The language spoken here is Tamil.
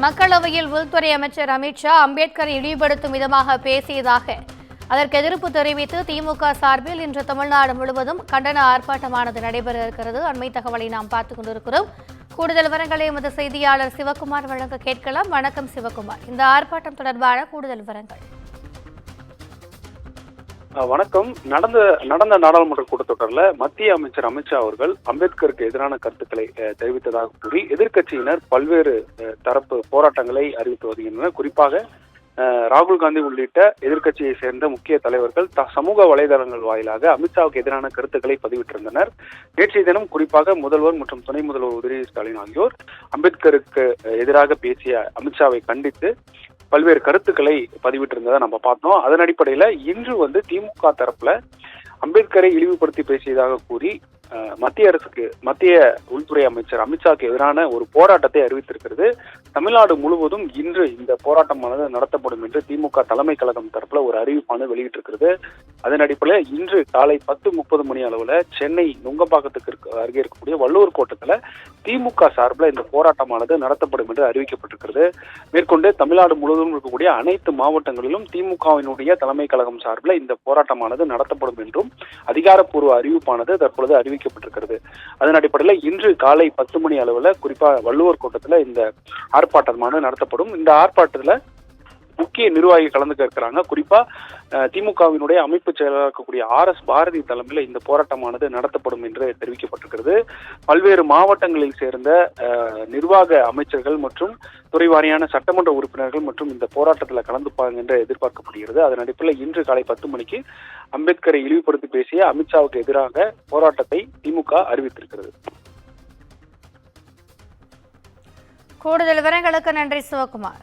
மக்களவையில் உள்துறை அமைச்சர் அமித்ஷா அம்பேத்கரை இழிவுபடுத்தும் விதமாக பேசியதாக அதற்கு எதிர்ப்பு தெரிவித்து திமுக சார்பில் இன்று தமிழ்நாடு முழுவதும் கண்டன ஆர்ப்பாட்டமானது நடைபெற இருக்கிறது. அண்மை தகவலை நாம் பார்த்துக் கொண்டிருக்கிறோம். கூடுதல் விவரங்களை எமது செய்தியாளர் சிவகுமார் வழங்க கேட்கலாம். வணக்கம் சிவகுமார், இந்த ஆர்ப்பாட்டம் தொடர்பான கூடுதல் விவரங்கள். வணக்கம். நடந்த நாடாளுமன்ற கூட்டத்தொடரில் மத்திய அமைச்சர் அமித்ஷா அவர்கள் அம்பேத்கருக்கு எதிரான கருத்துக்களை தெரிவித்ததாக கூறி எதிர்க்கட்சியினர் பல்வேறு தரப்பு போராட்டங்களை அறிவித்து வருகின்றனர். குறிப்பாக ராகுல் காந்தி உள்ளிட்ட எதிர்க்கட்சியை சேர்ந்த முக்கிய தலைவர்கள் சமூக வலைதளங்கள் வாயிலாக அமித்ஷாவுக்கு எதிரான கருத்துக்களை பதிவிட்டிருந்தனர். நேற்றைய தினம் குறிப்பாக முதல்வர் மற்றும் துணை முதல்வர் உதயநிதி ஸ்டாலின் ஆகியோர் அம்பேத்கருக்கு எதிராக பேசிய அமித்ஷாவை கண்டித்து பல்வேறு கருத்துக்களை பதிவிட்டிருந்ததை நம்ம பார்த்தோம். அதன் அடிப்படையில இன்று திமுக தரப்புல அம்பேத்கரை இழிவுபடுத்தி பேசியதாக கூறி மத்திய உள்துறை அமைச்சர் அமித்ஷாவுக்கு எதிரான ஒரு போராட்டத்தை அறிவித்திருக்கிறது. தமிழ்நாடு முழுவதும் இன்று இந்த போராட்டமானது நடத்தப்படும் என்று திமுக தலைமை கழகம் தரப்புல ஒரு அறிவிப்பானது வெளியிட்டிருக்கிறது. அதன் அடிப்படையில் இன்று காலை 10:30 மணி அளவுல சென்னை நுங்கம்பாக்கத்துக்கு அருகே இருக்கக்கூடிய வள்ளுவர் கோட்டத்துல திமுக சார்பில் இந்த போராட்டமானது நடத்தப்படும் என்று அறிவிக்கப்பட்டிருக்கிறது. மேற்கொண்டு தமிழ்நாடு முழுவதும் இருக்கக்கூடிய அனைத்து மாவட்டங்களிலும் திமுகவினுடைய தலைமை கழகம் சார்பில் இந்த போராட்டமானது நடத்தப்படும் என்றும் அதிகாரப்பூர்வ அறிவிப்பானது தற்பொழுது அறிவிக்கப்பட்டிருக்கிறது. அதன் அடிப்படையில் இன்று காலை 10 மணி அளவுல குறிப்பா வள்ளுவர் கோட்டத்துல இந்த ஆர்ப்பாட்டமானது நடத்தப்படும். இந்த ஆர்ப்பாட்டத்துல முக்கிய நிர்வாகிகள் கலந்துக்க இருக்கிறாங்க. குறிப்பா திமுகவினுடைய அமைப்பு செயலாளர் இருக்கக்கூடிய RS பாரதி தலைமையில் இந்த போராட்டமானது நடத்தப்படும் என்று தெரிவிக்கப்பட்டிருக்கிறது. பல்வேறு மாவட்டங்களில் சேர்ந்த நிர்வாக அமைச்சர்கள் மற்றும் துறை வாரியான சட்டமன்ற உறுப்பினர்கள் மற்றும் இந்த போராட்டத்தில் கலந்துப்பாங்க என்று எதிர்பார்க்கப்படுகிறது. அதன் அடிப்படையில் இன்று காலை 10 மணிக்கு அம்பேத்கரை இழிவுபடுத்தி பேசிய அமித்ஷாவுக்கு எதிராக போராட்டத்தை திமுக அறிவித்திருக்கிறது. கூடுதல் விவரங்களுக்கு நன்றி சிவகுமார்.